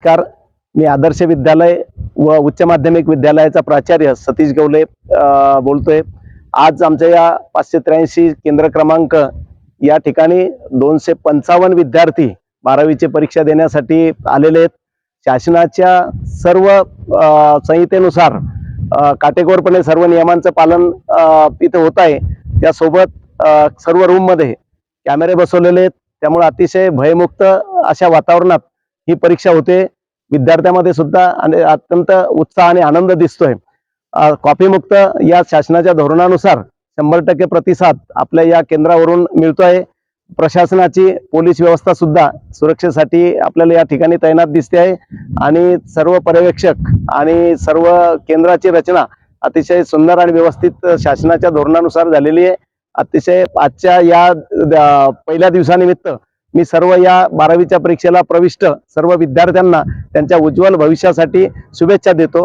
नमस्कार. मी आदर्श विद्यालय व उच्च माध्यमिक विद्यालयाचा प्राचार्य सतीश गवले बोलतोय. आज आमच्या या 583 केंद्र क्रमांक या ठिकाणी 255 विद्यार्थी 12वीची परीक्षा देण्यासाठी आलेले आहेत. शासनाच्या सर्व संहितेनुसार काटेकोरपणे सर्व नियमांचं पालन इथे होत आहे. त्यासोबत सर्व रूममध्ये कॅमेरे बसवलेले आहेत. त्यामुळे अतिशय भयमुक्त अशा वातावरणात ही परीक्षा होते. विद्यार्थ्यांमध्ये सुद्धा अत्यंत उत्साह आणि आनंद दिसतोय. कॉपीमुक्त या शासनाच्या धोरणानुसार 100% प्रतिसाद आपल्या या केंद्रावरून मिळतोय. प्रशासनाची पोलीस व्यवस्था सुद्धा सुरक्षेसाठी आपल्याला या ठिकाणी तैनात दिसते आहे आणि सर्व पर्यवेक्षक आणि सर्व केंद्राची रचना अतिशय सुंदर आणि व्यवस्थित शासनाच्या धोरणानुसार झालेली आहे. अतिशय आजच्या या पहिल्या दिवसानिमित्त मी सर्व या 12वीच्या परीक्षेला प्रविष्ट सर्व विद्यार्थ्यांना त्यांच्या उज्ज्वल भविष्यासाठी शुभेच्छा देतो.